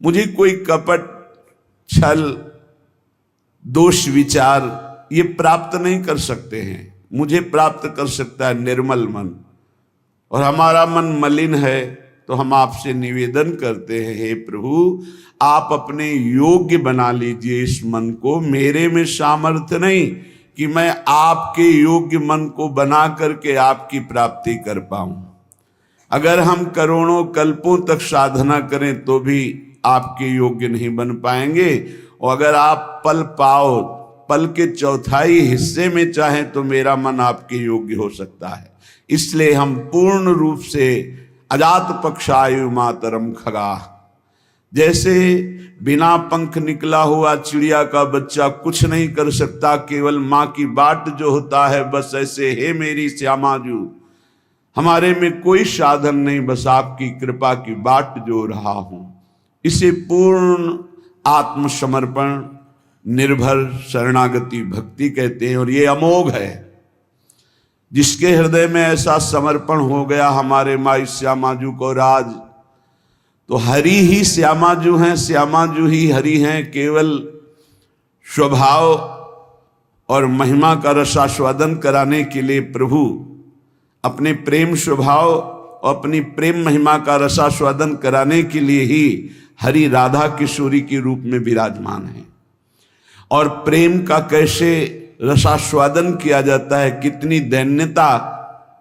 मुझे कोई कपट, छल, दोष विचार ये प्राप्त नहीं कर सकते हैं। मुझे प्राप्त कर सकता है निर्मल मन, और हमारा मन मलिन है। तो हम आपसे निवेदन करते हैं, हे प्रभु आप अपने योग्य बना लीजिए इस मन को। मेरे में सामर्थ्य नहीं कि मैं आपके योग्य मन को बना करके आपकी प्राप्ति कर पाऊं। अगर हम करोड़ों कल्पों तक साधना करें तो भी आपके योग्य नहीं बन पाएंगे। और अगर आप पल पाओ, पल के चौथाई हिस्से में चाहें तो मेरा मन आपके योग्य हो सकता है। इसलिए हम पूर्ण रूप से अजात पक्षायु मातरम खगा, जैसे बिना पंख निकला हुआ चिड़िया का बच्चा कुछ नहीं कर सकता, केवल माँ की बाट जो होता है, बस ऐसे हे मेरी श्यामाजू हमारे में कोई साधन नहीं, बस आपकी कृपा की बाट जो रहा हूं। इसे पूर्ण आत्मसमर्पण, निर्भर शरणागति भक्ति कहते हैं। और ये अमोघ है। जिसके हृदय में ऐसा समर्पण हो गया हमारे माई श्यामाजू को राज, तो हरि ही श्यामाजू हैं, श्यामाजू ही हरि हैं। केवल स्वभाव और महिमा का रसास्वादन कराने के लिए प्रभु अपने प्रेम स्वभाव और अपनी प्रेम महिमा का रसास्वादन कराने के लिए ही हरि राधा किशोरी के रूप में विराजमान है। और प्रेम का कैसे रसास्वादन किया जाता है, कितनी दैन्यता,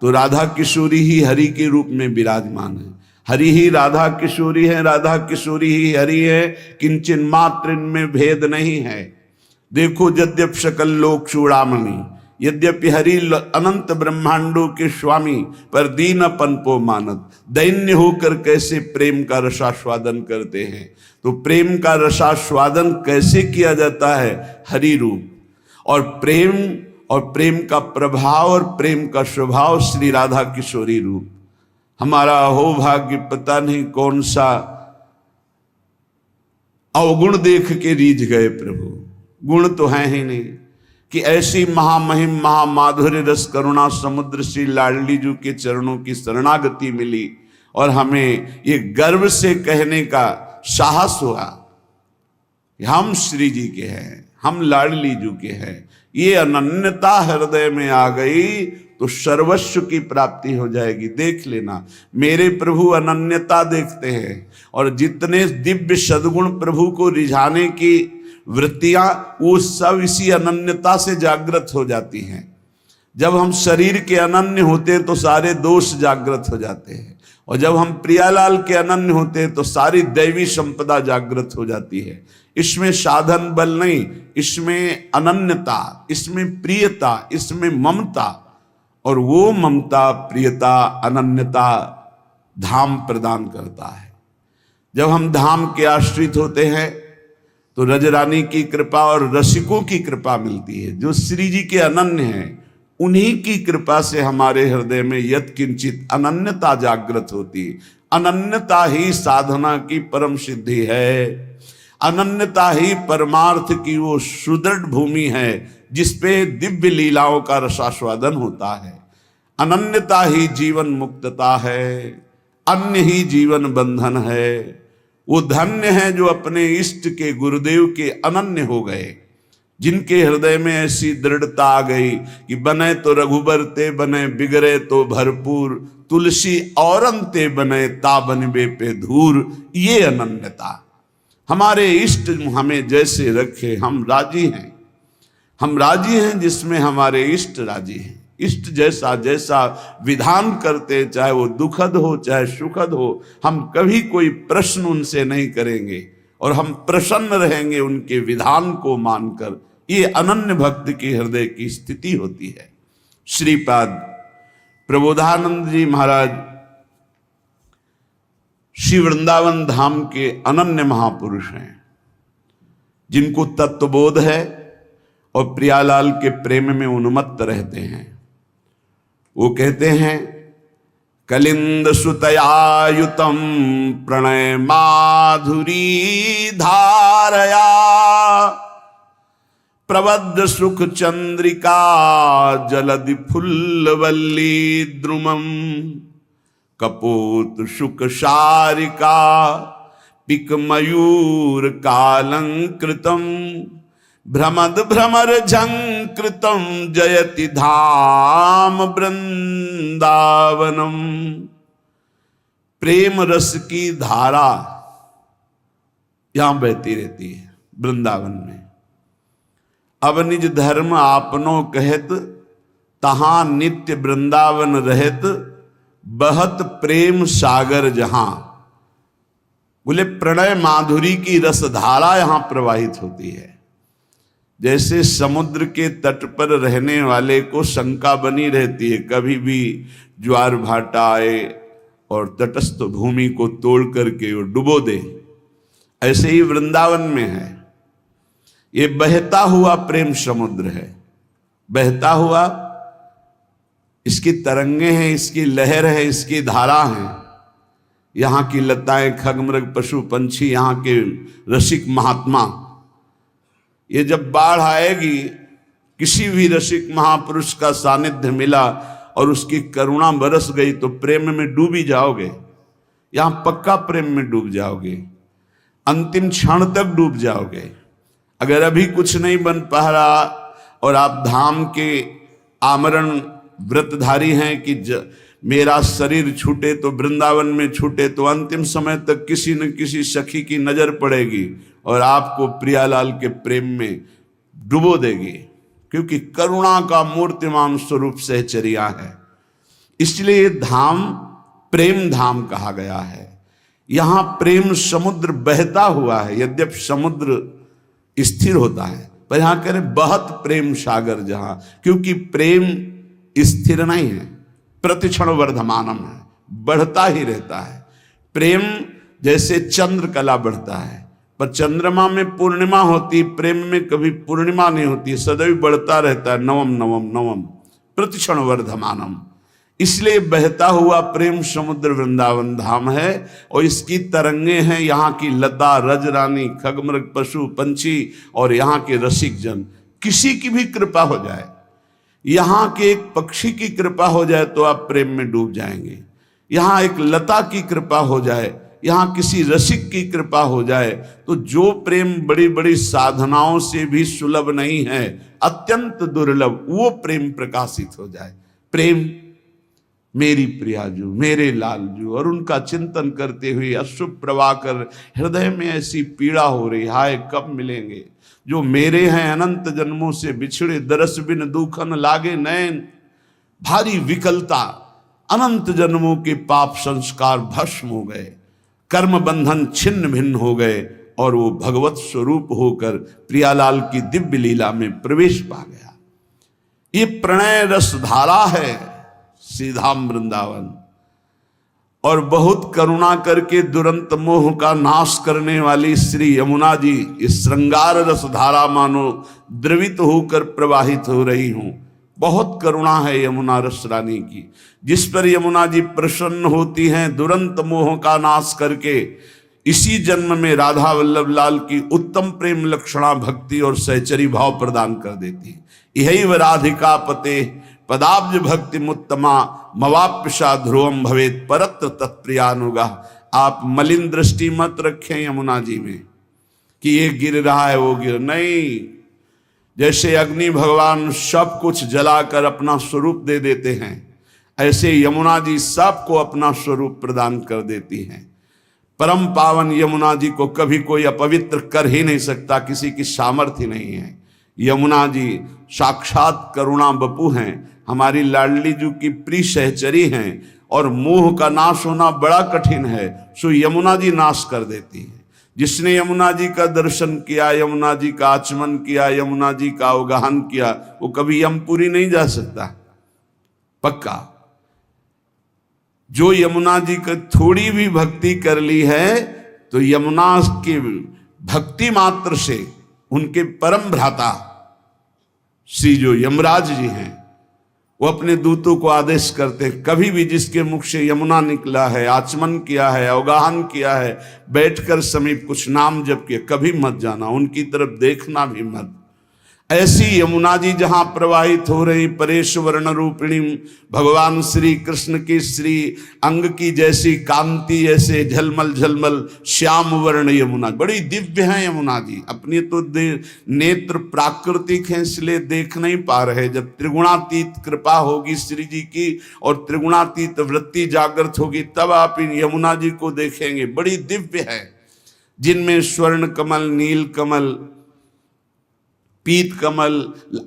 तो राधा किशोरी ही हरि के रूप में विराजमान है। हरि ही राधा किशोरी है, राधा किशोरी ही हरि है, किंचन मात्र इनमें भेद नहीं है। देखो यद्यप सकल लोक चूड़ामणि, यद्यपि हरि अनंत ब्रह्मांडों के स्वामी, पर दीनपन को मानत, दैन्य होकर कैसे प्रेम का रसास्वादन करते हैं। तो प्रेम का रसास्वादन कैसे किया जाता है, हरि रूप। और प्रेम का प्रभाव और प्रेम का स्वभाव श्री राधा किशोरी रूप। हमारा अहो भाग्य, पता नहीं कौन सा अवगुण देख के रीझ गए प्रभु। गुण तो है ही नहीं कि ऐसी महामहिम महामाधुर्य रस करुणा समुद्र श्री लाडली जी के चरणों की शरणागति मिली, और हमें ये गर्व से कहने का साहस हुआ हम श्री जी के हैं, हम लाडली जी के हैं। ये अनन्यता हृदय में आ गई तो सर्वस्व की प्राप्ति हो जाएगी। देख लेना, मेरे प्रभु अनन्यता देखते हैं, और जितने दिव्य सद्गुण प्रभु को रिझाने की वृत्तियां, वो सब इसी अनन्यता से जागृत हो जाती हैं। जब हम शरीर के अनन्य होते हैं तो सारे दोष जागृत हो जाते हैं, और जब हम प्रियालाल के अनन्य होते हैं तो सारी दैवी संपदा जागृत हो जाती है। इसमें साधन बल नहीं, इसमें अनन्यता, इसमें प्रियता, इसमें ममता, और वो ममता, प्रियता, अनन्यता धाम प्रदान करता है। जब हम धाम के आश्रित होते हैं तो रजरानी की कृपा और रसिकों की कृपा मिलती है। जो श्री जी के अनन्य हैं, उन्हीं की कृपा से हमारे हृदय में यत् किंचित अनन्यता जागृत होती है। अनन्यता ही साधना की परम सिद्धि है। अनन्यता ही परमार्थ की वो सुदृढ़ भूमि है जिसपे दिव्य लीलाओं का रसास्वादन होता है। अनन्यता ही जीवन मुक्तता है, अन्य ही जीवन बंधन है। वो धन्य है जो अपने इष्ट के गुरुदेव के अनन्य हो गए, जिनके हृदय में ऐसी दृढ़ता आ गई कि बने तो रघुबर ते बने, बिगड़े तो भरपूर, तुलसी औरन ते बने, ता बनबे पे धूर। ये अनन्यता, हमारे इष्ट हमें जैसे रखे हम राजी हैं। हम राजी हैं जिसमें हमारे इष्ट राजी हैं। इष्ट जैसा जैसा विधान करते, चाहे वो दुखद हो चाहे सुखद हो, हम कभी कोई प्रश्न उनसे नहीं करेंगे, और हम प्रसन्न रहेंगे उनके विधान को मानकर। ये अनन्य भक्त की हृदय की स्थिति होती है। श्रीपाद प्रबोधानंद जी महाराज श्री वृंदावन धाम के अनन्य महापुरुष हैं, जिनको तत्वबोध है और प्रियालाल के प्रेम में उन्मत्त रहते हैं। वो कहते हैं, कलिंद सुतयायुतम प्रणय माधुरी धारया, प्रबद्ध सुख चंद्रिका जलधि फुल्लवल्ली द्रुमम, कपोत सुख शारिका पिक मयूर कालंकृतम भ्रमद भ्रमर झंकृतम जयति धाम वृंदावनम। प्रेम रस की धारा यहां बहती रहती है वृंदावन में। अब निज धर्म आपनो कहत तहां नित्य वृंदावन रहत बहत प्रेम सागर जहां। बोले प्रणय माधुरी की रसधारा यहां प्रवाहित होती है। जैसे समुद्र के तट पर रहने वाले को शंका बनी रहती है, कभी भी ज्वार भाटा आए और तटस्थ भूमि को तोड़ करके वो डुबो दे, ऐसे ही वृंदावन में है। ये बहता हुआ प्रेम समुद्र है, बहता हुआ, इसकी तरंगे हैं, इसकी लहर है, इसकी धारा है। यहाँ की लताएं, खगमृग, पशु पंछी, यहाँ के रसिक महात्मा, ये जब बाढ़ आएगी, किसी भी रसिक महापुरुष का सानिध्य मिला और उसकी करुणा बरस गई तो प्रेम में डूब ही जाओगे। यहां पक्का प्रेम में डूब जाओगे, अंतिम क्षण तक डूब जाओगे। अगर अभी कुछ नहीं बन पा रहा और आप धाम के आमरण व्रतधारी हैं कि मेरा शरीर छूटे तो वृंदावन में छूटे, तो अंतिम समय तक किसी न किसी सखी की नजर पड़ेगी और आपको प्रियालाल के प्रेम में डुबो देगी, क्योंकि करुणा का मूर्तिमान स्वरूप सहचर्या है। इसलिए धाम प्रेम धाम कहा गया है। यहां प्रेम समुद्र बहता हुआ है। यद्यपि समुद्र स्थिर होता है, पर यहां कह रहे बहत प्रेम सागर जहां, क्योंकि प्रेम स्थिर नहीं है, प्रतिक्षण वर्धमानम है, बढ़ता ही रहता है। प्रेम जैसे चंद्र कला बढ़ता है, पर चंद्रमा में पूर्णिमा होती, प्रेम में कभी पूर्णिमा नहीं होती, सदैव बढ़ता रहता है, नवम नवम नवम प्रतिक्षण वर्धमानम। इसलिए बहता हुआ प्रेम समुद्र वृंदावन धाम है और इसकी तरंगे हैं यहाँ की लता, रजरानी, खगमृग, पशु पंछी और यहाँ के रसिक जन। किसी की भी कृपा हो जाए, यहाँ के एक पक्षी की कृपा हो जाए तो आप प्रेम में डूब जाएंगे। यहाँ एक लता की कृपा हो जाए, यहाँ किसी रसिक की कृपा हो जाए, तो जो प्रेम बड़ी बड़ी साधनाओं से भी सुलभ नहीं है, अत्यंत दुर्लभ, वो प्रेम प्रकाशित हो जाए। प्रेम मेरी प्रियाजू, मेरे लालजू, और उनका चिंतन करते हुए अश्रु प्रवाह कर हृदय में ऐसी पीड़ा हो रही, हाय कब मिलेंगे जो मेरे हैं अनंत जन्मों से बिछड़े, दरस बिन दुखन लागे नैन, भारी विकलता, अनंत जन्मों के पाप संस्कार भस्म हो गए, कर्म बंधन छिन्न भिन्न हो गए और वो भगवत स्वरूप होकर प्रियालाल की दिव्य लीला में प्रवेश पा गया। ये प्रणय रस धारा है सीधाम वृंदावन। और बहुत करुणा करके दुरंत मोह का नाश करने वाली श्री यमुना जी इस श्रृंगार रस धारा मानो द्रवित होकर प्रवाहित हो रही हूं। बहुत करुणा है यमुना रस रानी की, जिस पर यमुना जी प्रसन्न होती हैं, दुरंत मोह का नाश करके इसी जन्म में राधा वल्लभ लाल की उत्तम प्रेम लक्षणा भक्ति और सहचरी भाव प्रदान कर देती। यही व राधिका पते पदाब्ज भक्ति मुत्तमा मवाप्यशा ध्रुवम भवेत परत्र तत्प्रियानुगा। आप मलिन दृष्टि मत रखें यमुना जी में कि ये गिर रहा है वो गिर नहीं। जैसे अग्नि भगवान सब कुछ जलाकर अपना स्वरूप दे देते हैं, ऐसे यमुना जी सबको अपना स्वरूप प्रदान कर देती हैं। परम पावन यमुना जी को कभी कोई अपवित्र कर ही नहीं सकता, किसी की सामर्थ्य नहीं है। यमुना जी साक्षात करुणा बपू हैं, हमारी लाडली जी की प्रिय सहचरी हैं, और मोह का नाश होना बड़ा कठिन है, सो यमुना जी नाश कर देती हैं। जिसने यमुना जी का दर्शन किया, यमुना जी का आचमन किया, यमुना जी का अवगाहन किया, वो कभी यमपुरी नहीं जा सकता, पक्का। जो यमुना जी का थोड़ी भी भक्ति कर ली है, तो यमुना की भक्ति मात्र से उनके परम भ्राता श्री जो यमराज जी हैं, वो अपने दूतों को आदेश करते हैं, कभी भी जिसके मुख से यमुना निकला है, आचमन किया है, अवगाहन किया है, बैठकर समीप कुछ नाम जप किया, कभी मत जाना, उनकी तरफ देखना भी मत। ऐसी यमुना जी जहां प्रवाहित हो रही, परेश वर्ण रूपिणी भगवान श्री कृष्ण की श्री अंग की जैसी कांति, ऐसे झलमल झलमल श्याम वर्ण यमुना, बड़ी दिव्य है यमुना जी। अपनी तो नेत्र प्राकृतिक है, इसलिए देख नहीं पा रहे। जब त्रिगुणातीत कृपा होगी श्री जी की और त्रिगुणातीत वृत्ति जागृत होगी, तब आप इन यमुना जी को देखेंगे। बड़ी दिव्य है, जिनमें स्वर्ण कमल, नील कमल, पीत कमल,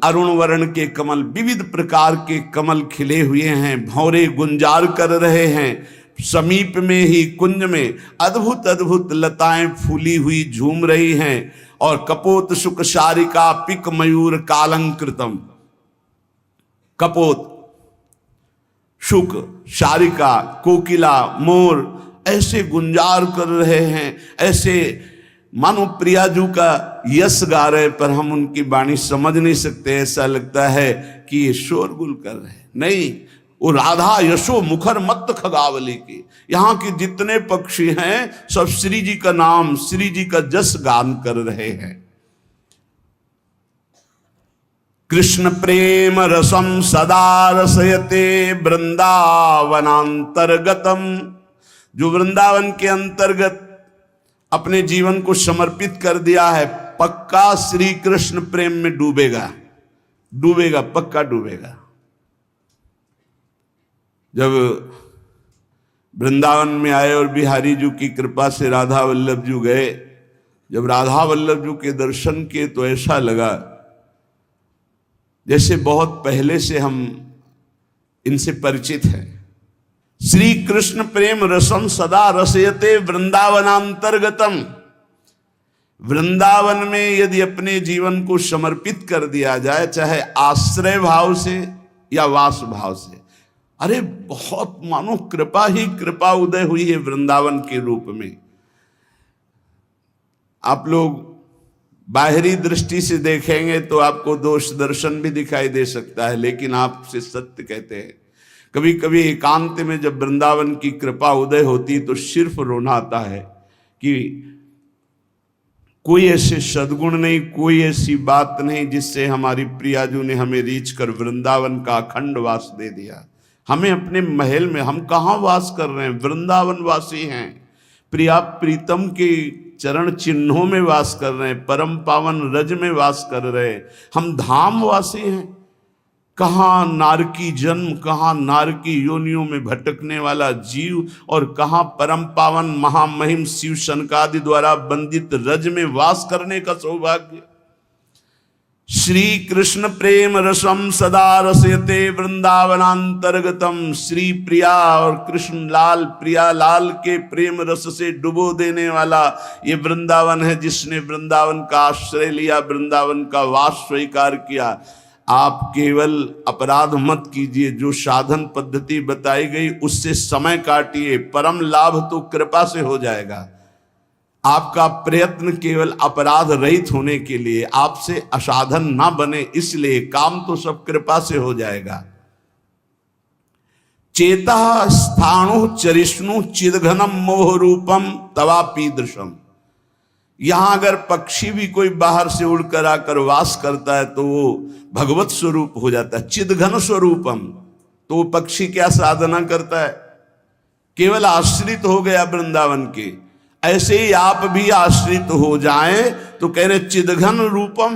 अरुण वर्ण के कमल, विविध प्रकार के कमल खिले हुए हैं, भौरे गुंजार कर रहे हैं। समीप में ही कुंज में अद्भुत अद्भुत लताएं फूली हुई झूम रही हैं। और कपोत शुक शारिका पिक मयूर कालंकृतम, कपोत, शुक, शारिका, कोकिला, मोर ऐसे गुंजार कर रहे हैं, ऐसे मानो प्रियाजू का यश गा रहे, पर हम उनकी वाणी समझ नहीं सकते। ऐसा लगता है कि ये शोरगुल कर रहे हैं। नहीं, वो राधा यशो मुखर मत खगावली की। यहाँ के जितने पक्षी हैं सब श्री जी का नाम, श्री जी का जस गान कर रहे हैं। कृष्ण प्रेम रसम सदा रसयते वृंदावनांतर्गतम, जो वृंदावन के अंतर्गत अपने जीवन को समर्पित कर दिया है, पक्का श्री कृष्ण प्रेम में डूबेगा, डूबेगा, पक्का डूबेगा। जब वृंदावन में आए और बिहारी जी की कृपा से राधा वल्लभ जी गए, जब राधा वल्लभ जी के दर्शन किए तो ऐसा लगा जैसे बहुत पहले से हम इनसे परिचित हैं। श्री कृष्ण प्रेम रसम सदा रसयते वृंदावनांतर्गतम, वृंदावन में यदि अपने जीवन को समर्पित कर दिया जाए, चाहे आश्रय भाव से या वास भाव से, अरे बहुत मानो कृपा ही कृपा उदय हुई है वृंदावन के रूप में। आप लोग बाहरी दृष्टि से देखेंगे तो आपको दोष दर्शन भी दिखाई दे सकता है, लेकिन आपसे सत्य कहते हैं, कभी कभी एकांत में जब वृंदावन की कृपा उदय होती तो सिर्फ रोना आता है कि कोई ऐसे सद्गुण नहीं, कोई ऐसी बात नहीं जिससे हमारी प्रियाजू ने हमें रीच कर वृंदावन का अखंड वास दे दिया। हमें अपने महल में, हम कहाँ वास कर रहे हैं, वृंदावन वासी हैं, प्रिया प्रीतम के चरण चिन्हों में वास कर रहे हैं, परम पावन रज में वास कर रहे हैं, हम धाम वासी हैं। कहाँ नारकी जन्म, कहाँ नारकी योनियों में भटकने वाला जीव, और कहाँ परम पावन महामहिम शिव शनकादि द्वारा बंदित रज में वास करने का सौभाग्य। श्री कृष्ण प्रेम रसम सदा रसयते वृंदावनांतर्गतम, श्री प्रिया और कृष्ण लाल, प्रिया लाल के प्रेम रस से डुबो देने वाला ये वृंदावन है, जिसने वृंदावन का आश्रय लिया, वृंदावन का वास स्वीकार किया। आप केवल अपराध मत कीजिए, जो साधन पद्धति बताई गई उससे समय काटिए, परम लाभ तो कृपा से हो जाएगा। आपका प्रयत्न केवल अपराध रहित होने के लिए, आपसे असाधन ना बने, इसलिए काम तो सब कृपा से हो जाएगा। चेता स्थाणु चरिष्णु चिदघनम मोह रूपम तवापीदृशम, यहां अगर पक्षी भी कोई बाहर से उड़कर आकर वास करता है तो वो भगवत स्वरूप हो जाता है, चिदघन स्वरूपम। तो वो पक्षी क्या साधना करता है, केवल आश्रित हो गया वृंदावन के। ऐसे ही आप भी आश्रित हो जाएं तो कह रहे चिदघन रूपम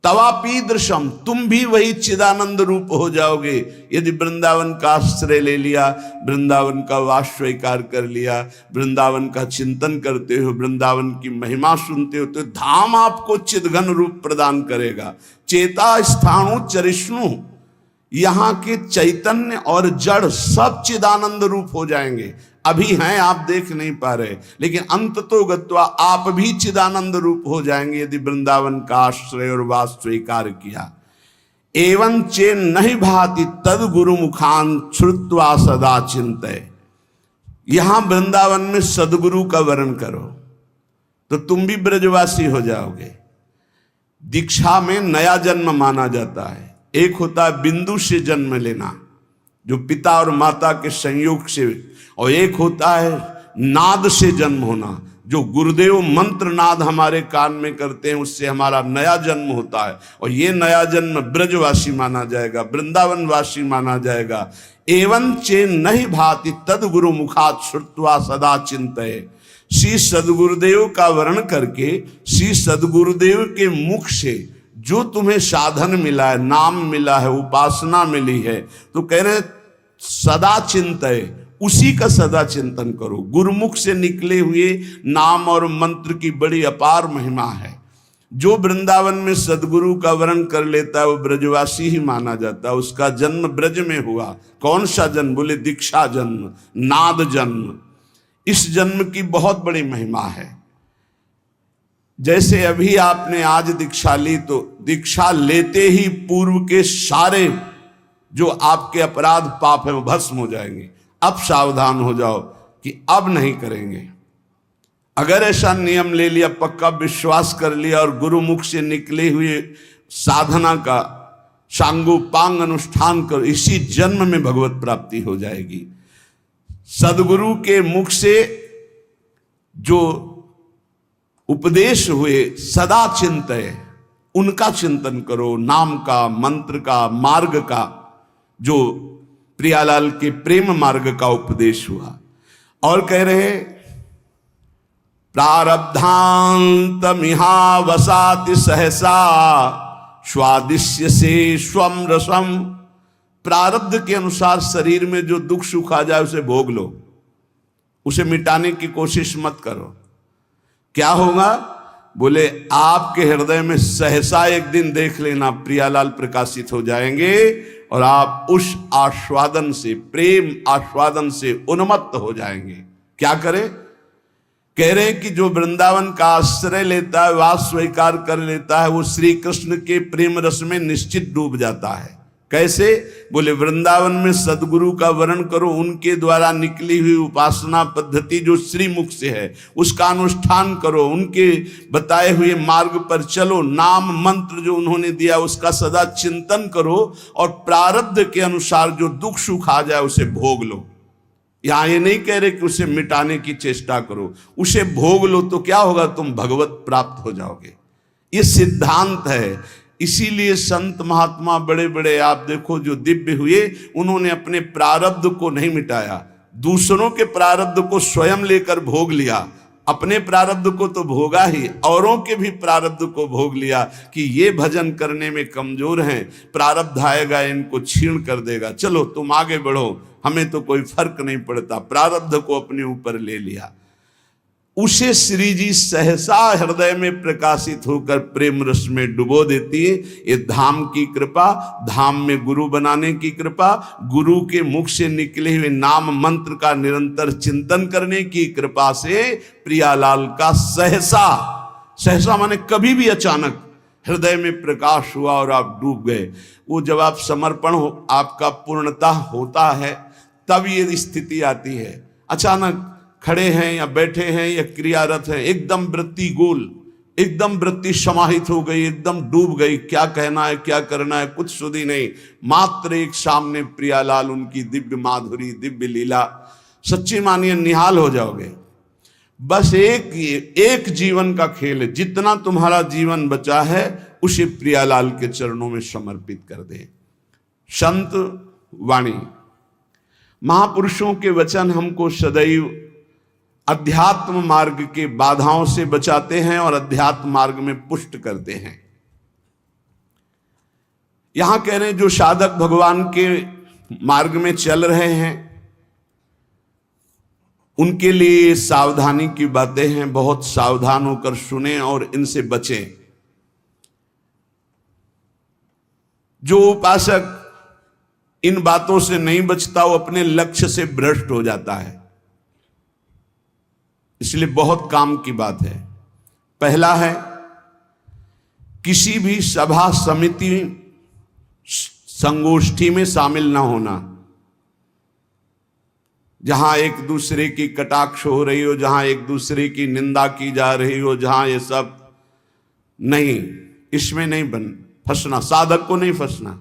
तवापीदृशम, तुम भी वही चिदानंद रूप हो जाओगे यदि वृंदावन का आश्रय ले लिया, वृंदावन का वास स्वीकार कर लिया, वृंदावन का चिंतन करते हो, वृंदावन की महिमा सुनते हो, तो धाम आपको चिदघन रूप प्रदान करेगा। चेता स्थाणु चरिष्णु, यहाँ के चैतन्य और जड़ सब चिदानंद रूप हो जाएंगे। अभी हैं, आप देख नहीं पा रहे, लेकिन अंत तो गत्वा आप भी चिदानंद रूप हो जाएंगे यदि वृंदावन का आश्रय और वास स्वीकार किया। एवं चे नहीं भाति तद गुरु मुखान श्रुत्वा सदा चिंतय, यहां वृंदावन में सदगुरु का वर्ण करो तो तुम भी ब्रजवासी हो जाओगे। दीक्षा में नया जन्म माना जाता है। एक होता है बिंदु से जन्म लेना, जो पिता और माता के संयोग से, और एक होता है नाद से जन्म होना, जो गुरुदेव मंत्रनाद हमारे कान में करते हैं, उससे हमारा नया जन्म होता है। और ये नया जन्म ब्रजवासी माना जाएगा, वृंदावनवासी माना जाएगा। एवं चे नहीं भाति तद गुरु मुखात श्रुत्वा सदा चिंतये। श्री सदगुरुदेव का वर्ण करके, श्री सदगुरुदेव के मुख से जो तुम्हें साधन मिला है, नाम मिला है, उपासना मिली है, तो कह रहे सदा चिंतये, उसी का सदा चिंतन करो। गुरुमुख से निकले हुए नाम और मंत्र की बड़ी अपार महिमा है। जो वृंदावन में सदगुरु का वर्ण कर लेता है वो ब्रजवासी ही माना जाता है। उसका जन्म ब्रज में हुआ। कौन सा जन्म? बोले दीक्षा जन्म, नाद जन्म। इस जन्म की बहुत बड़ी महिमा है। जैसे अभी आपने आज दीक्षा ली, तो दीक्षा लेते ही पूर्व के सारे जो आपके अपराध पाप है वो भस्म हो जाएंगे। अब सावधान हो जाओ कि अब नहीं करेंगे। अगर ऐसा नियम ले लिया, पक्का विश्वास कर लिया और गुरुमुख से निकले हुए साधना का सांगोपांग अनुष्ठान कर, इसी जन्म में भगवत प्राप्ति हो जाएगी। सदगुरु के मुख से जो उपदेश हुए सदा चिंतय, उनका चिंतन करो। नाम का, मंत्र का, मार्ग का, जो प्रियालाल के प्रेम मार्ग का उपदेश हुआ। और कह रहे प्रारब्धांत मिहा वसाति सहसा स्वादिश्य से स्वम रसम। प्रारब्ध के अनुसार शरीर में जो दुख सुख आ जाए उसे भोग लो, उसे मिटाने की कोशिश मत करो। क्या होगा? बोले आपके हृदय में सहसा एक दिन देख लेना प्रियालाल प्रकाशित हो जाएंगे और आप उस आस्वादन से, प्रेम आस्वादन से उन्मत्त हो जाएंगे। क्या करें? कह रहे हैं कि जो वृंदावन का आश्रय लेता है, वास स्वीकार कर लेता है, वो श्री कृष्ण के प्रेम रस में निश्चित डूब जाता है। कैसे? बोले वृंदावन में सदगुरु का वर्ण करो, उनके द्वारा निकली हुई उपासना पद्धति जो श्रीमुख से है उसका अनुष्ठान करो, उनके बताए हुए मार्ग पर चलो, नाम मंत्र जो उन्होंने दिया उसका सदा चिंतन करो और प्रारब्ध के अनुसार जो दुख सुख आ जाए उसे भोग लो। यहां ये नहीं कह रहे कि उसे मिटाने की चेष्टा करो, उसे भोग लो तो क्या होगा? तुम भगवत प्राप्त हो जाओगे। ये सिद्धांत है। इसीलिए संत महात्मा बड़े बड़े आप देखो जो दिव्य हुए, उन्होंने अपने प्रारब्ध को नहीं मिटाया, दूसरों के प्रारब्ध को स्वयं लेकर भोग लिया। अपने प्रारब्ध को तो भोगा ही, औरों के भी प्रारब्ध को भोग लिया कि ये भजन करने में कमजोर हैं, प्रारब्ध आएगा इनको छीण कर देगा, चलो तुम आगे बढ़ो, हमें तो कोई फर्क नहीं पड़ता। प्रारब्ध को अपने ऊपर ले लिया। उसे श्री जी सहसा हृदय में प्रकाशित होकर प्रेम रस में डुबो देती है। ये धाम की कृपा, धाम में गुरु बनाने की कृपा, गुरु के मुख से निकले हुए नाम मंत्र का निरंतर चिंतन करने की कृपा से प्रियालाल का सहसा, सहसा माने कभी भी अचानक हृदय में प्रकाश हुआ और आप डूब गए। वो जब आप समर्पण हो, आपका पूर्णता होता है, तब ये स्थिति आती है। अचानक खड़े हैं या बैठे हैं या क्रियारत हैं, एकदम वृत्ति गोल, एकदम वृत्ति समाहित हो गई, एकदम डूब गई, क्या कहना है क्या करना है कुछ सुधी नहीं। मात्र एक सामने प्रियालाल, उनकी दिव्य माधुरी, दिव्य लीला, सच्ची मानिए निहाल हो जाओगे। बस एक जीवन का खेल है, जितना तुम्हारा जीवन बचा है उसे प्रियालाल के चरणों में समर्पित कर दे। संत वाणी, महापुरुषों के वचन हमको सदैव अध्यात्म मार्ग के बाधाओं से बचाते हैं और अध्यात्म मार्ग में पुष्ट करते हैं। यहां कह रहे हैं जो साधक भगवान के मार्ग में चल रहे हैं उनके लिए सावधानी की बातें हैं। बहुत सावधान होकर सुने और इनसे बचें। जो उपासक इन बातों से नहीं बचता वो अपने लक्ष्य से भ्रष्ट हो जाता है। इसलिए बहुत काम की बात है। पहला है किसी भी सभा समिति संगोष्ठी में शामिल ना होना, जहां एक दूसरे की कटाक्ष हो रही हो, जहां एक दूसरे की निंदा की जा रही हो, जहां ये सब नहीं, इसमें नहीं फंसना। साधक को नहीं फंसना।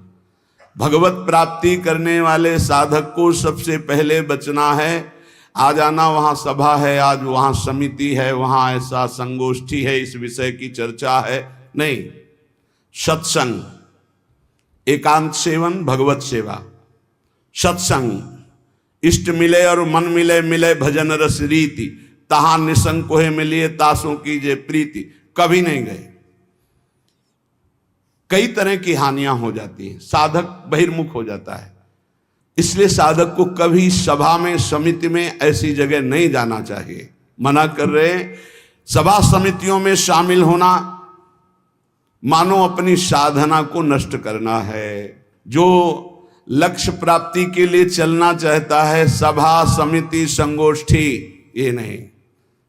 भगवत प्राप्ति करने वाले साधक को सबसे पहले बचना है आज आना वहां सभा है, आज वहां समिति है, वहां ऐसा संगोष्ठी है, इस विषय की चर्चा है। नहीं, सत्संग, एकांत सेवन, भगवत सेवा, सत्संग, इष्ट मिले और मन मिले, मिले भजन रस रीति, तहां निसंग कोहे मिलिए, तासों कीजिए प्रीति। कभी नहीं गए। कई तरह की हानियां हो जाती हैं, साधक बहिर्मुख हो जाता है। इसलिए साधक को कभी सभा में, समिति में, ऐसी जगह नहीं जाना चाहिए। मना कर रहे हैं। सभा समितियों में शामिल होना मानो अपनी साधना को नष्ट करना है। जो लक्ष्य प्राप्ति के लिए चलना चाहता है, सभा समिति संगोष्ठी, ये नहीं।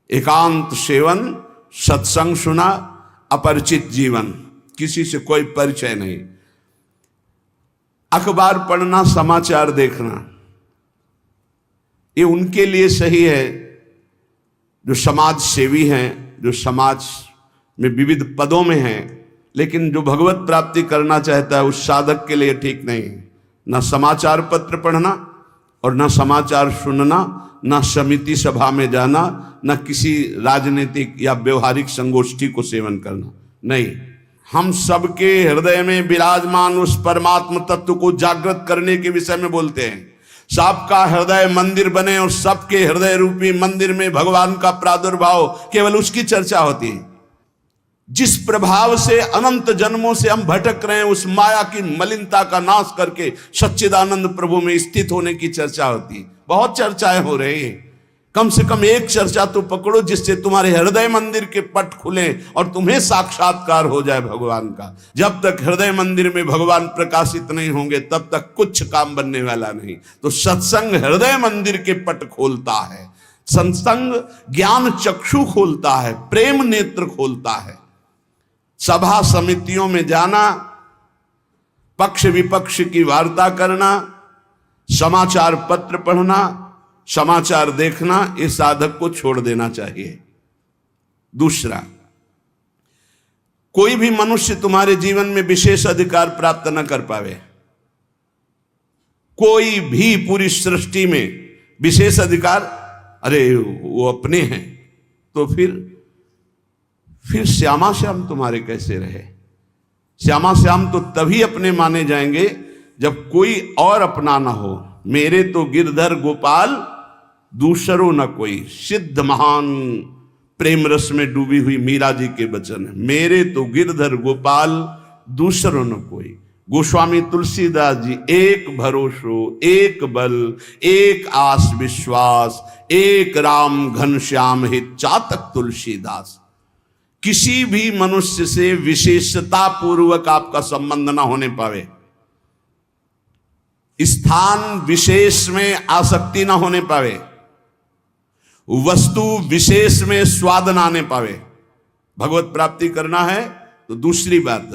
एकांत सेवन, सत्संग सुना, अपरिचित जीवन, किसी से कोई परिचय नहीं। अखबार पढ़ना, समाचार देखना, ये उनके लिए सही है जो समाज सेवी हैं, जो समाज में विविध पदों में हैं। लेकिन जो भगवत प्राप्ति करना चाहता है, उस साधक के लिए ठीक नहीं। न समाचार पत्र पढ़ना और न समाचार सुनना, न समिति सभा में जाना, न किसी राजनीतिक या व्यवहारिक संगोष्ठी को सेवन करना। नहीं, हम सबके हृदय में विराजमान उस परमात्म तत्व को जागृत करने के विषय में बोलते हैं। सबका हृदय मंदिर बने और सबके हृदय रूपी मंदिर में भगवान का प्रादुर्भाव, केवल उसकी चर्चा होती है। जिस प्रभाव से अनंत जन्मों से हम भटक रहे हैं, उस माया की मलिनता का नाश करके सच्चिदानंद प्रभु में स्थित होने की चर्चा होती है। बहुत चर्चाएं हो रही हैं। कम से कम एक चर्चा तो पकड़ो जिससे तुम्हारे हृदय मंदिर के पट खुले और तुम्हें साक्षात्कार हो जाए भगवान का। जब तक हृदय मंदिर में भगवान प्रकाशित नहीं होंगे, तब तक कुछ काम बनने वाला नहीं। तो सत्संग हृदय मंदिर के पट खोलता है, सत्संग ज्ञान चक्षु खोलता है, प्रेम नेत्र खोलता है। सभा समितियों में जाना, पक्ष विपक्ष की वार्ता करना, समाचार पत्र पढ़ना, समाचार देखना, ये साधक को छोड़ देना चाहिए। दूसरा, कोई भी मनुष्य तुम्हारे जीवन में विशेष अधिकार प्राप्त न कर पावे। कोई भी पूरी सृष्टि में विशेष अधिकार, अरे वो अपने हैं, तो फिर श्यामा श्याम तुम्हारे कैसे रहे? श्यामा श्याम तो तभी अपने माने जाएंगे जब कोई और अपना ना हो। मेरे तो गिरधर गोपाल दूसरो न कोई, सिद्ध महान प्रेम रस में डूबी हुई मीरा जी के वचन है। मेरे तो गिरधर गोपाल दूसरो न कोई। गोस्वामी तुलसीदास जी, एक भरोसो, एक बल, एक आस विश्वास, एक राम घनश्याम हित चातक तुलसीदास। किसी भी मनुष्य से विशेषता पूर्वक आपका संबंध ना होने पावे, स्थान विशेष में आसक्ति ना होने पावे, वस्तु विशेष में स्वाद ना आने पावे। भगवत प्राप्ति करना है तो दूसरी बात,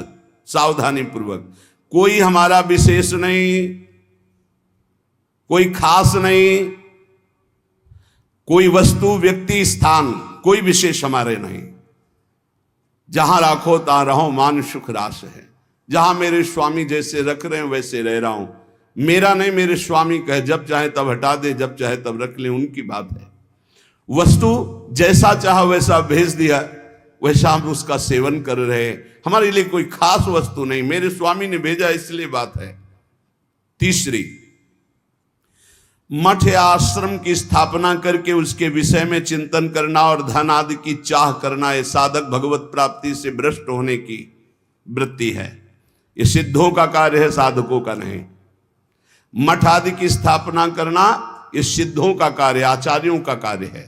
सावधानी पूर्वक। कोई हमारा विशेष नहीं, कोई खास नहीं, कोई वस्तु व्यक्ति स्थान कोई विशेष हमारे नहीं। जहां राखो तहां रहो, मान सुख रास है। जहां मेरे स्वामी जैसे रख रहे हैं वैसे रह रहा हूं। मेरा नहीं, मेरे स्वामी कहे जब चाहे तब हटा दे, जब चाहे तब रख ले, उनकी बात है। वस्तु जैसा चाहा वैसा भेज दिया, वैसा हम उसका सेवन कर रहे हैं। हमारे लिए कोई खास वस्तु नहीं, मेरे स्वामी ने भेजा इसलिए बात है। तीसरी, मठ या आश्रम की स्थापना करके उसके विषय में चिंतन करना और धन आदि की चाह करना, यह साधक भगवत प्राप्ति से भ्रष्ट होने की वृत्ति है। यह सिद्धों का कार्य है, साधकों का नहीं। मठ आदि की स्थापना करना यह सिद्धों का कार्य, आचार्यों का कार्य है।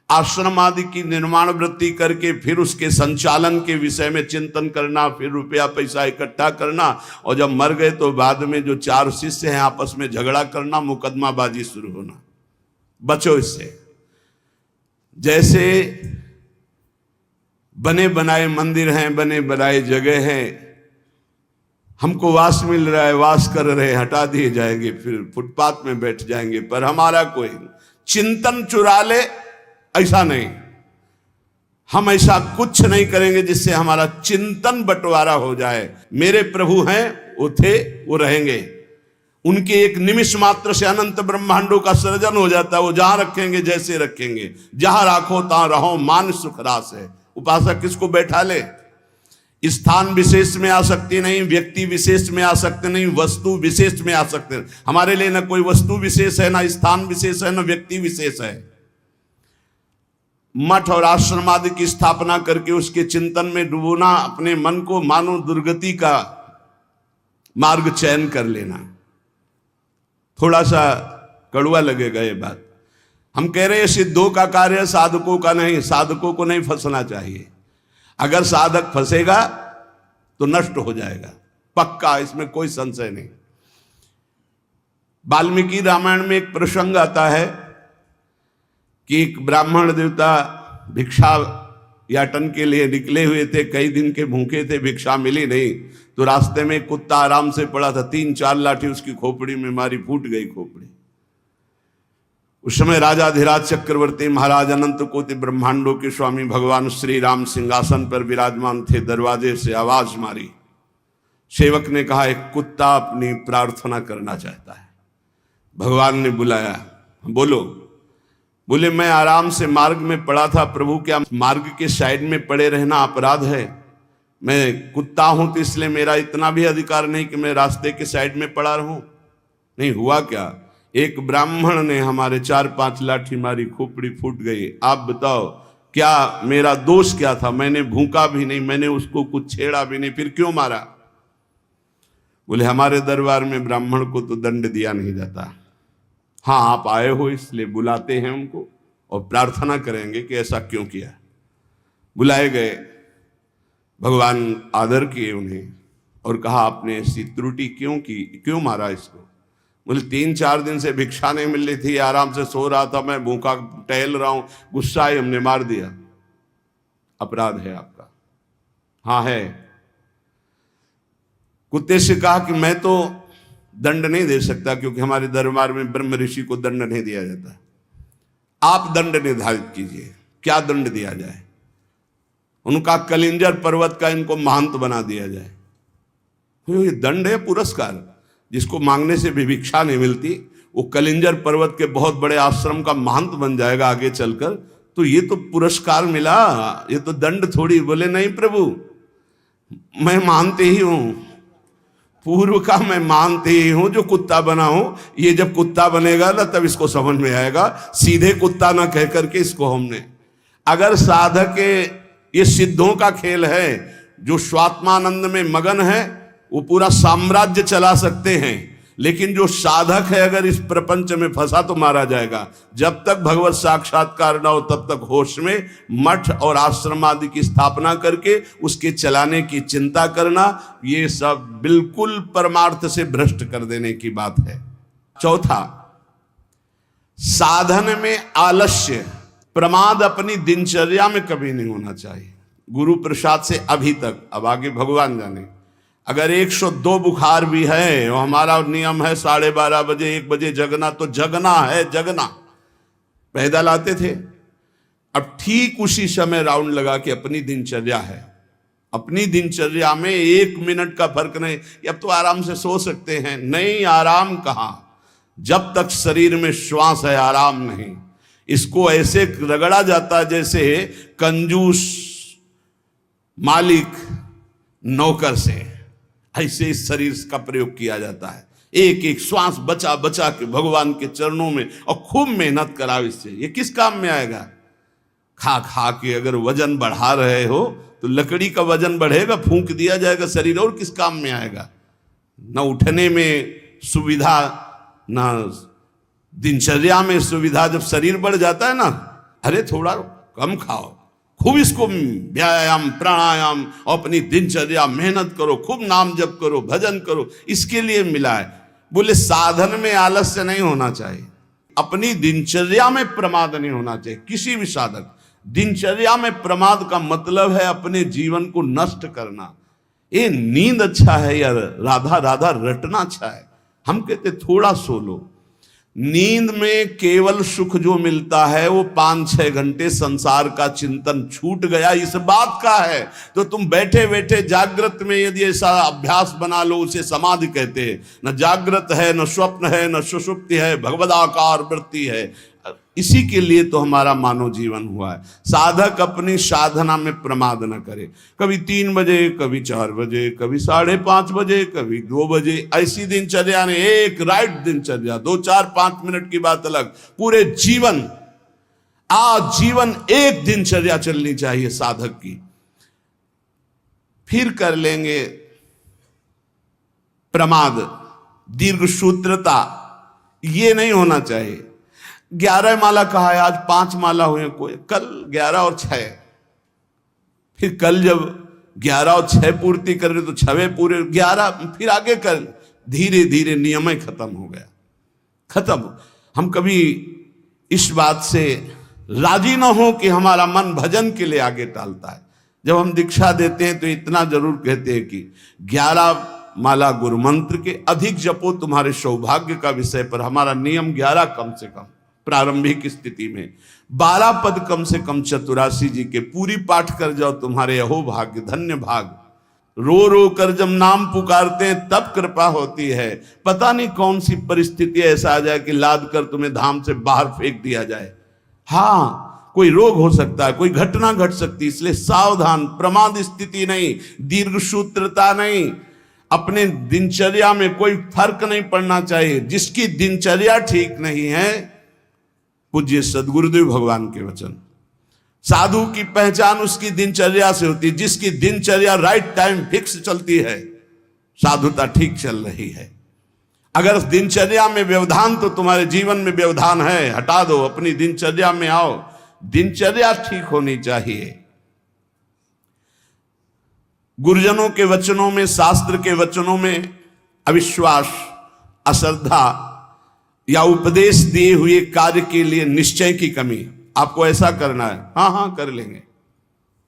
आश्रम आदि की निर्माण वृत्ति करके फिर उसके संचालन के विषय में चिंतन करना, फिर रुपया पैसा इकट्ठा करना, और जब मर गए तो बाद में जो चार शिष्य हैं आपस में झगड़ा करना, मुकदमाबाजी शुरू होना। बचो इससे। जैसे बने बनाए मंदिर हैं, बने बनाए जगह हैं, हमको वास मिल रहा है, वास कर रहे, हटा दिए जाएंगे, फिर फुटपाथ में बैठ जाएंगे, पर हमारा कोई चिंतन चुरा ले, ऐसा नहीं। हम ऐसा कुछ नहीं करेंगे जिससे हमारा चिंतन बंटवारा हो जाए। मेरे प्रभु हैं, वो थे, वो रहेंगे। उनके एक निमिष मात्र से अनंत ब्रह्मांडों का सृजन हो जाता है। वो जहां रखेंगे जैसे रखेंगे, जहां राखो तहां रहो, मान सुख रास है। उपासक किसको बैठा ले? स्थान विशेष में आ सकती नहीं, व्यक्ति विशेष में आ सकते नहीं, वस्तु विशेष में आ सकते। हमारे लिए ना कोई वस्तु विशेष है, ना स्थान विशेष है, ना व्यक्ति विशेष है। मठ और आश्रम आदि की स्थापना करके उसके चिंतन में डुबोना, अपने मन को मानो दुर्गति का मार्ग चयन कर लेना। थोड़ा सा कड़वा लगेगा ये बात। हम कह रहे हैं सिद्धों का कार्य, साधकों का नहीं। साधकों को नहीं फंसना चाहिए। अगर साधक फंसेगा तो नष्ट हो जाएगा, पक्का, इसमें कोई संशय नहीं। वाल्मीकि रामायण में एक प्रसंग आता है कि एक ब्राह्मण देवता भिक्षा याटन के लिए निकले हुए थे, कई दिन के भूखे थे, भिक्षा मिली नहीं, तो रास्ते में कुत्ता आराम से पड़ा था, 3-4 लाठी उसकी खोपड़ी में मारी, फूट गई खोपड़ी। उस समय राजाधिराज चक्रवर्ती महाराज अनंत कोटि ब्रह्मांडों के स्वामी भगवान श्री राम सिंहासन पर विराजमान थे। दरवाजे से आवाज मारी, सेवक ने कहा एक कुत्ता अपनी प्रार्थना करना चाहता है। भगवान ने बुलाया, बोलो। बोले मैं आराम से मार्ग में पड़ा था प्रभु, क्या मार्ग के साइड में पड़े रहना अपराध है? मैं कुत्ता हूं तो इसलिए मेरा इतना भी अधिकार नहीं कि मैं रास्ते के साइड में पड़ा रहूं। नहीं हुआ क्या, एक ब्राह्मण ने हमारे 4-5 लाठी मारी, खोपड़ी फूट गई। आप बताओ क्या मेरा दोष क्या था? मैंने भूखा भी नहीं, मैंने उसको कुछ छेड़ा भी नहीं, फिर क्यों मारा? बोले हमारे दरबार में ब्राह्मण को तो दंड दिया नहीं जाता। हाँ आप आए हो इसलिए बुलाते हैं उनको और प्रार्थना करेंगे कि ऐसा क्यों किया। बुलाए गए, भगवान आदर किए उन्हें और कहा आपने ऐसी त्रुटि क्यों की, क्यों मारा इसको? बोले 3-4 दिन से भिक्षा नहीं मिल रही थी, आराम से सो रहा था, मैं भूखा टहल रहा हूं, गुस्सा आई, हमने मार दिया। अपराध है आपका? हाँ है। कुत्ते से कहा कि मैं तो दंड नहीं दे सकता क्योंकि हमारे दरबार में ब्रह्म ऋषि को दंड नहीं दिया जाता, आप दंड निर्धारित कीजिए, क्या दंड दिया जाए? उनका कलिंजर पर्वत का इनको महंत बना दिया जाए। ये दंड है, पुरस्कार। जिसको मांगने से भी भिक्षा नहीं मिलती, वो कलिंजर पर्वत के बहुत बड़े आश्रम का महंत बन जाएगा आगे चलकर, तो ये तो पुरस्कार मिला, ये तो दंड थोड़ी। बोले नहीं प्रभु, मैं मानते ही हूं, पूर्व का मैं मानते ही हूं, जो कुत्ता बना हूं, ये जब कुत्ता बनेगा ना तब इसको समझ में आएगा। सीधे कुत्ता ना कह करके इसको हमने, अगर साधक ये सिद्धों का खेल है, जो स्वात्मानंद में मगन है वो पूरा साम्राज्य चला सकते हैं, लेकिन जो साधक है अगर इस प्रपंच में फंसा तो मारा जाएगा। जब तक भगवत साक्षात्कार न हो तब तक होश में मठ और आश्रम आदि की स्थापना करके उसके चलाने की चिंता करना, ये सब बिल्कुल परमार्थ से भ्रष्ट कर देने की बात है। चौथा, साधन में आलस्य, प्रमाद अपनी दिनचर्या में कभी नहीं होना चाहिए। गुरु प्रसाद से अभी तक, अब आगे भगवान जाने, अगर 102 बुखार भी है और हमारा नियम है 12:30 बजे 1 बजे जगना, तो जगना है, जगना। पैदल आते थे, अब ठीक उसी समय राउंड लगा के अपनी दिनचर्या है, अपनी दिनचर्या में 1 मिनट का फर्क नहीं। अब तो आराम से सो सकते हैं, नहीं, आराम कहाँ, जब तक शरीर में श्वास है आराम नहीं। इसको ऐसे रगड़ा जाता जैसे कंजूस मालिक नौकर से, ऐसे इस शरीर का प्रयोग किया जाता है। एक एक श्वास बचा बचा के भगवान के चरणों में, और खूब मेहनत कराओ इससे। ये किस काम में आएगा? खा खा के अगर वजन बढ़ा रहे हो तो लकड़ी का वजन बढ़ेगा, फूंक दिया जाएगा शरीर, और किस काम में आएगा? न उठने में सुविधा, न दिनचर्या में सुविधा। जब शरीर बढ़ जाता है ना, अरे थोड़ा कम खाओ, खूब इसको व्यायाम प्राणायाम, अपनी दिनचर्या मेहनत करो, खूब नाम जप करो, भजन करो, इसके लिए मिला है। बोले साधन में आलस्य नहीं होना चाहिए, अपनी दिनचर्या में प्रमाद नहीं होना चाहिए। किसी भी साधक, दिनचर्या में प्रमाद का मतलब है अपने जीवन को नष्ट करना। ये नींद अच्छा है या राधा राधा रटना अच्छा है? हम कहते थोड़ा सो लो। नींद में केवल सुख जो मिलता है वो 5-6 घंटे संसार का चिंतन छूट गया इस बात का है। तो तुम बैठे बैठे जागृत में यदि ऐसा अभ्यास बना लो, उसे समाधि कहते हैं। न जागृत है, न स्वप्न है, न सुषुप्ति है, भगवदाकार वृत्ति है। इसी के लिए तो हमारा मानव जीवन हुआ है। साधक अपनी साधना में प्रमाद न करे। कभी 3 बजे, कभी 4 बजे, कभी 5:30 बजे, कभी 2 बजे, ऐसी दिनचर्या ने एक राइट दिनचर्या, 2, 4, 5 मिनट की बात अलग, पूरे जीवन आजीवन एक दिनचर्या चलनी चाहिए साधक की। फिर कर लेंगे प्रमाद, दीर्घ सूत्रता, ये नहीं होना चाहिए। 11 माला कहा है, आज 5 माला हुए, कोई कल 11 और 6, फिर कल जब 11 और 6 पूर्ति कर रहे तो 6 पूरे 11, फिर आगे कर। धीरे धीरे नियम ही खत्म हो गया, खत्म। हम कभी इस बात से राजी ना हो कि हमारा मन भजन के लिए आगे टालता है। जब हम दीक्षा देते हैं तो इतना जरूर कहते हैं कि 11 माला गुरु मंत्र के अधिक जपो तुम्हारे सौभाग्य का विषय पर। हमारा नियम 11 कम से कम प्रारंभिक स्थिति में, 12 पद कम से कम चतुरासी जी के पूरी पाठ कर जाओ, तुम्हारे अहो भाग्य, धन्य भाग। रो रो कर जब नाम पुकारते हैं तब कृपा होती है। पता नहीं कौन सी परिस्थिति ऐसा आ जाए कि लाद कर तुम्हें धाम से बाहर फेंक दिया जाए। हाँ, कोई रोग हो सकता है, कोई घटना घट सकती है, इसलिए सावधान। प्रमाद स्थिति नहीं, दीर्घ सूत्रता नहीं, अपने दिनचर्या में कोई फर्क नहीं पड़ना चाहिए। जिसकी दिनचर्या ठीक नहीं है, पूज्य सदगुरुदेव भगवान के वचन, साधु की पहचान उसकी दिनचर्या से होती है। जिसकी दिनचर्या राइट टाइम फिक्स चलती है, साधुता ठीक चल रही है। अगर दिनचर्या में व्यवधान, तो तुम्हारे जीवन में व्यवधान है, हटा दो, अपनी दिनचर्या में आओ। दिनचर्या ठीक होनी चाहिए। गुरुजनों के वचनों में, शास्त्र के वचनों में अविश्वास, अश्रद्धा या उपदेश दिए हुए कार्य के लिए निश्चय की कमी। आपको ऐसा करना है, हाँ हाँ कर लेंगे,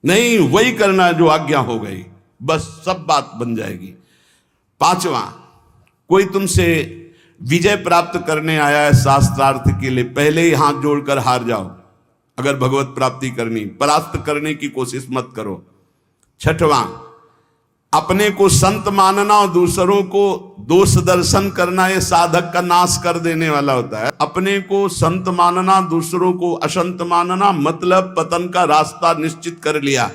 नहीं वही करना है जो आज्ञा हो गई, बस सब बात बन जाएगी। 5वां, कोई तुमसे विजय प्राप्त करने आया है शास्त्रार्थ के लिए, पहले ही हाथ जोड़कर हार जाओ। अगर भगवत प्राप्ति करनी, परास्त करने की कोशिश मत करो। 6वां, अपने को संत मानना और दूसरों को दोष दर्शन करना, ये साधक का नाश कर देने वाला होता है। अपने को संत मानना, दूसरों को असंत मानना, मतलब पतन का रास्ता निश्चित कर लिया।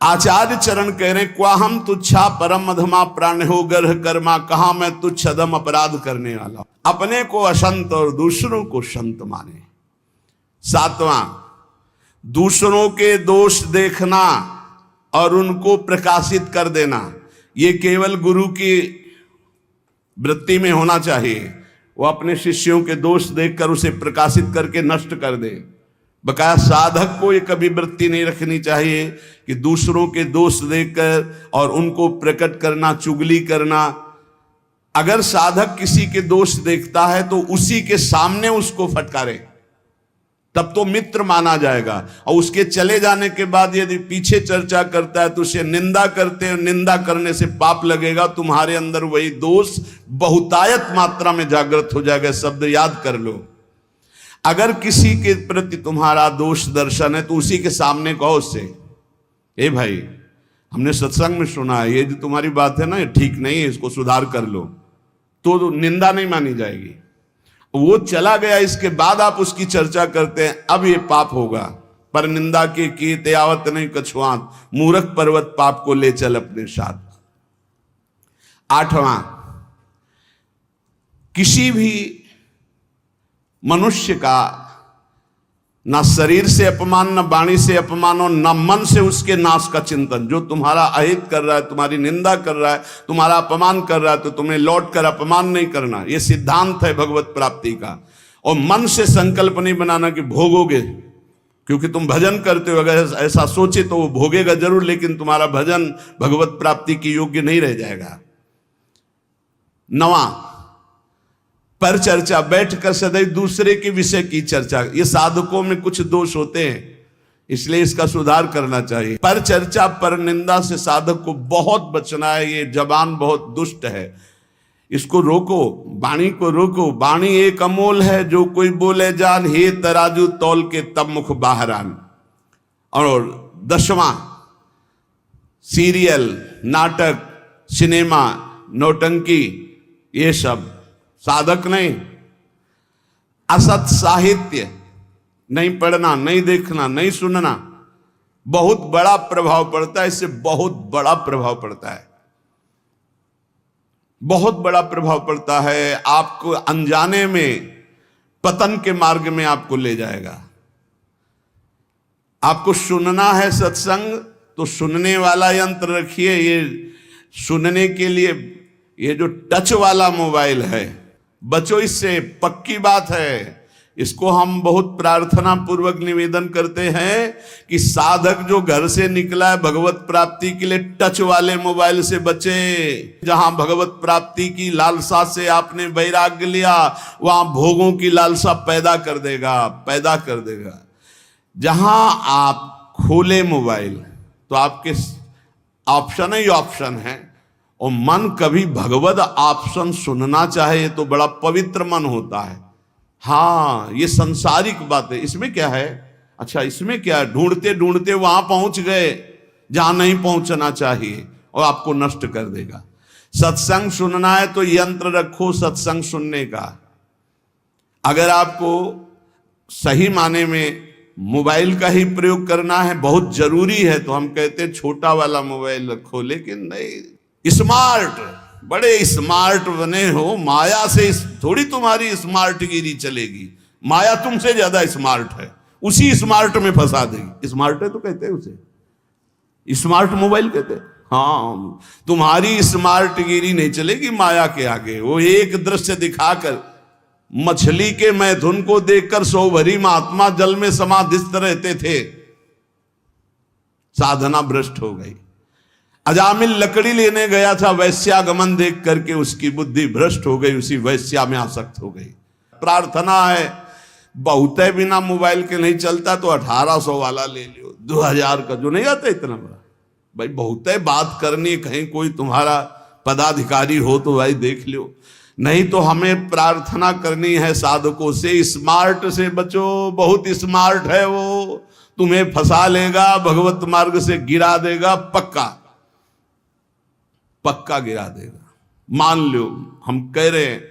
आचार्य चरण कह रहे, क्वा हम तुच्छा परम अधमा प्राण हो गर्ह कर्मा, कहा मैं तुच्छ अधम अपराध करने वाला। अपने को असंत और दूसरों को संत माने। 7वां, दूसरों के दोष देखना और उनको प्रकाशित कर देना, ये केवल गुरु की वृत्ति में होना चाहिए। वो अपने शिष्यों के दोष देखकर उसे प्रकाशित करके नष्ट कर दे। बकाया साधक को ये कभी वृत्ति नहीं रखनी चाहिए कि दूसरों के दोष देखकर और उनको प्रकट करना, चुगली करना। अगर साधक किसी के दोष देखता है तो उसी के सामने उसको फटकारे, तब तो मित्र माना जाएगा। और उसके चले जाने के बाद यदि पीछे चर्चा करता है तो उसे निंदा करते हैं, निंदा करने से पाप लगेगा। तुम्हारे अंदर वही दोष बहुतायत मात्रा में जागृत हो जाएगा। शब्द याद कर लो। अगर किसी के प्रति तुम्हारा दोष दर्शन है तो उसी के सामने कहो उससे, ए भाई, हमने सत्संग में सुना है, ये जो तुम्हारी बात है ना, ये ठीक नहीं है, इसको सुधार कर लो। तो निंदा नहीं मानी जाएगी। वो चला गया, इसके बाद आप उसकी चर्चा करते हैं, अब ये पाप होगा। पर निंदा के किए त्यावत नहीं कछुआत, मूर्ख पर्वत पाप को ले चल अपने साथ। 8वां, किसी भी मनुष्य का ना शरीर से अपमान, न वाणी से अपमान और न मन से उसके नाश का चिंतन। जो तुम्हारा अहित कर रहा है, तुम्हारी निंदा कर रहा है, तुम्हारा अपमान कर रहा है, तो तुम्हें लौट कर अपमान नहीं करना। यह सिद्धांत है भगवत प्राप्ति का। और मन से संकल्प नहीं बनाना कि भोगोगे, क्योंकि तुम भजन करते हो। अगर ऐसा सोचे तो वो भोगेगा जरूर, लेकिन तुम्हारा भजन भगवत प्राप्ति के योग्य नहीं रह जाएगा। 9वां, पर चर्चा, बैठकर सदैव दूसरे के विषय की चर्चा। ये साधकों में कुछ दोष होते हैं, इसलिए इसका सुधार करना चाहिए। पर चर्चा, पर निंदा से साधक को बहुत बचना है। ये जबान बहुत दुष्ट है। इसको रोको, वाणी को रोको। वाणी एक अमोल है, जो कोई बोले जान, हे तराजू तौल के तब मुख बाहर आन। और 10वां, सीरियल, नाटक, सिनेमा, नौटंकी, ये सब साधक नहीं। असत साहित्य नहीं पढ़ना, नहीं देखना, नहीं सुनना, बहुत बड़ा प्रभाव पड़ता है। इससे बहुत बड़ा प्रभाव पड़ता है, बहुत बड़ा प्रभाव पड़ता है। आपको अनजाने में पतन के मार्ग में आपको ले जाएगा। आपको सुनना है सत्संग, तो सुनने वाला यंत्र रखिए। ये सुनने के लिए ये जो टच वाला मोबाइल है, बचो इससे, पक्की बात है। इसको हम बहुत प्रार्थना पूर्वक निवेदन करते हैं कि साधक जो घर से निकला है भगवत प्राप्ति के लिए, टच वाले मोबाइल से बचे। जहां भगवत प्राप्ति की लालसा से आपने वैराग्य लिया, वहां भोगों की लालसा पैदा कर देगा। जहां आप खोले मोबाइल तो आपके ऑप्शन ही ऑप्शन है, और मन कभी भगवत ऑप्शन सुनना चाहे तो बड़ा पवित्र मन होता है। हाँ, ये संसारिक बात है। इसमें क्या है? अच्छा, इसमें क्या है? ढूंढते ढूंढते वहां पहुंच गए जहां नहीं पहुंचना चाहिए, और आपको नष्ट कर देगा। सत्संग सुनना है तो यंत्र रखो सत्संग सुनने का। अगर आपको सही माने में मोबाइल का ही प्रयोग करना है, बहुत जरूरी है, तो हम कहते हैं छोटा वाला मोबाइल रखो। लेकिन नहीं, स्मार्ट, बड़े स्मार्ट बने हो, माया से थोड़ी तुम्हारी स्मार्ट गिरी चलेगी। माया तुमसे ज्यादा स्मार्ट है, उसी स्मार्ट में फंसा देगी। स्मार्ट है तो कहते हैं उसे स्मार्ट मोबाइल कहते हैं। हाँ, तुम्हारी स्मार्ट गिरी नहीं चलेगी माया के आगे। वो एक दृश्य दिखाकर, मछली के मैथुन को देखकर सौ भरी महात्मा जल में समाधिस्थ रहते थे, साधना भ्रष्ट हो गई। अजामिल लकड़ी लेने गया था, वैश्यागमन देख करके उसकी बुद्धि भ्रष्ट हो गई, उसी वैश्या में आसक्त हो गई। प्रार्थना है, बहुत बिना मोबाइल के नहीं चलता तो 1800 वाला ले लियो, 2000 का जो नहीं आता इतना बड़ा। भाई बहुत बात करनी, कहीं कोई तुम्हारा पदाधिकारी हो तो भाई देख लो। नहीं तो हमें प्रार्थना करनी है साधकों से, स्मार्ट से बचो। बहुत स्मार्ट है वो, तुम्हें फंसा लेगा, भगवत मार्ग से गिरा देगा, पक्का गिरा देगा। मान लो, हम कह रहे हैं,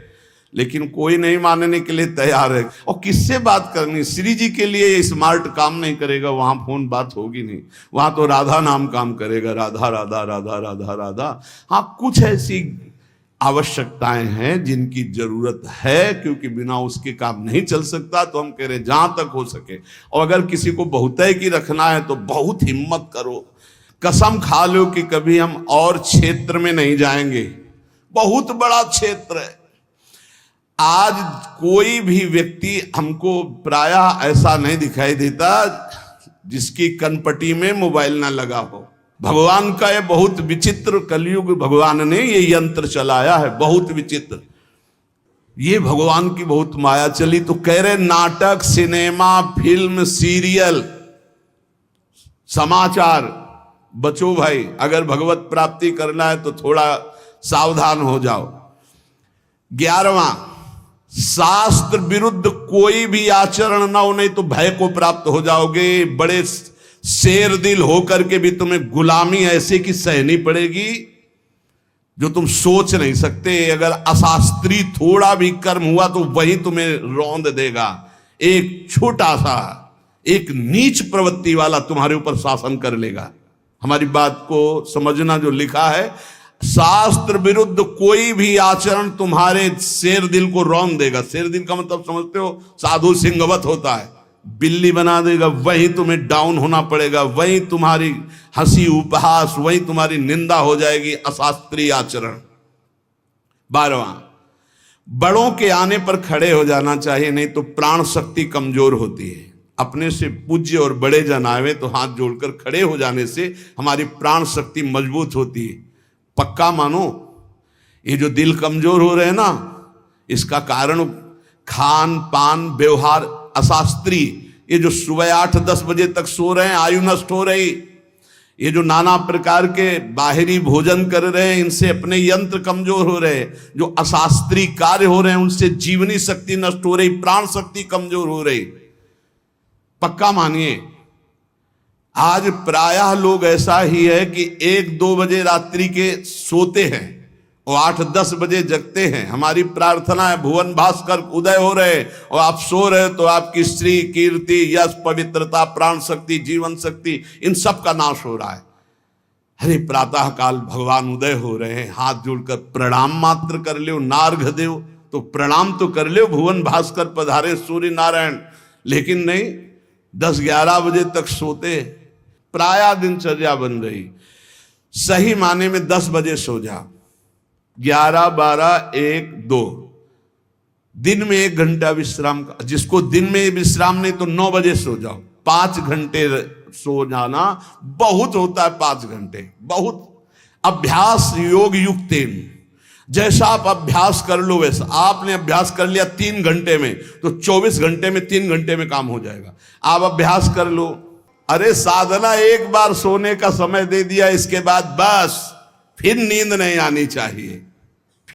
लेकिन कोई नहीं मानने के लिए तैयार है। और किससे बात करनी? श्री जी के लिए स्मार्ट काम नहीं करेगा, वहां फोन बात होगी नहीं। वहां तो राधा नाम काम करेगा, राधा राधा राधा राधा राधा। हाँ, कुछ ऐसी आवश्यकताएं हैं जिनकी जरूरत है, क्योंकि बिना उसके काम नहीं चल सकता। तो हम कह रहे हैं जहां तक हो सके, और अगर किसी को बहुतय की रखना है तो बहुत हिम्मत करो, कसम खा लो कि कभी हम और क्षेत्र में नहीं जाएंगे। बहुत बड़ा क्षेत्र है। आज कोई भी व्यक्ति हमको प्रायः ऐसा नहीं दिखाई देता जिसकी कनपटी में मोबाइल ना लगा हो। भगवान का ये बहुत विचित्र कलयुग, भगवान ने ये यंत्र चलाया है, बहुत विचित्र। ये भगवान की बहुत माया चली। तो कह रहे नाटक, सिनेमा, फिल्म, सीरियल, समाचार, बचो भाई। अगर भगवत प्राप्ति करना है तो थोड़ा सावधान हो जाओ। 11वां, शास्त्र विरुद्ध कोई भी आचरण ना हो, नहीं तो भय को प्राप्त हो जाओगे। बड़े शेर दिल होकर के भी तुम्हें गुलामी ऐसे की सहनी पड़ेगी जो तुम सोच नहीं सकते। अगर अशास्त्रीय थोड़ा भी कर्म हुआ तो वही तुम्हें रौंद देगा। एक छोटा सा, एक नीच प्रवृत्ति वाला तुम्हारे ऊपर शासन कर लेगा। हमारी बात को समझना, जो लिखा है, शास्त्र विरुद्ध कोई भी आचरण तुम्हारे शेर दिल को रौंद देगा। शेर दिल का मतलब समझते हो? साधु सिंहवत होता है, बिल्ली बना देगा। वही तुम्हें डाउन होना पड़ेगा, वही तुम्हारी हंसी उपहास, वही तुम्हारी निंदा हो जाएगी, अशास्त्रीय आचरण। 12वां, बड़ों के आने पर खड़े हो जाना चाहिए, नहीं तो प्राण शक्ति कमजोर होती है। अपने से पूज्य और बड़े जन आवे तो हाथ जोड़कर खड़े हो जाने से हमारी प्राण शक्ति मजबूत होती है। पक्का मानो, ये जो दिल कमजोर हो रहे हैं ना, इसका कारण खान पान व्यवहार अशास्त्रीय, ये जो सुबह 8-10 बजे तक सो रहे हैं, आयु नष्ट हो रही, ये जो नाना प्रकार के बाहरी भोजन कर रहे हैं, इनसे अपने यंत्र कमजोर हो रहे हैं, जो अशास्त्रीय कार्य हो रहे हैं उनसे जीवनी शक्ति नष्ट हो रही, प्राण शक्ति कमजोर हो रही। पक्का मानिए, आज प्रायः लोग ऐसा ही है कि 1-2 बजे रात्रि के सोते हैं और 8-10 बजे जगते हैं। हमारी प्रार्थना है भुवन भास्कर उदय हो रहे और आप सो रहे तो आपकी स्त्री, कीर्ति, यश, पवित्रता, प्राण शक्ति, जीवन शक्ति, इन सब का नाश हो रहा है। अरे प्रातः काल भगवान उदय हो रहे हैं, हाथ जोड़कर प्रणाम मात्र कर लो, नार्घ देव तो प्रणाम तो कर लो, भुवन भास्कर पधारे सूर्य नारायण। लेकिन नहीं, 10-11 बजे तक सोते। प्रायः दिनचर्या बन रही, सही माने में 10 बजे सो जा, 11, 12, 1, 2 दिन में 1 घंटा विश्राम का। जिसको दिन में विश्राम नहीं तो 9 बजे सो जाओ। 5 घंटे सो जाना बहुत होता है, 5 घंटे बहुत। अभ्यास योग युक्तेन, जैसा आप अभ्यास कर लो वैसा। आपने अभ्यास कर लिया 3 घंटे में तो 24 घंटे में 3 घंटे में काम हो जाएगा। आप अभ्यास कर लो। अरे साधना एक बार सोने का समय दे दिया, इसके बाद बस फिर नींद नहीं आनी चाहिए।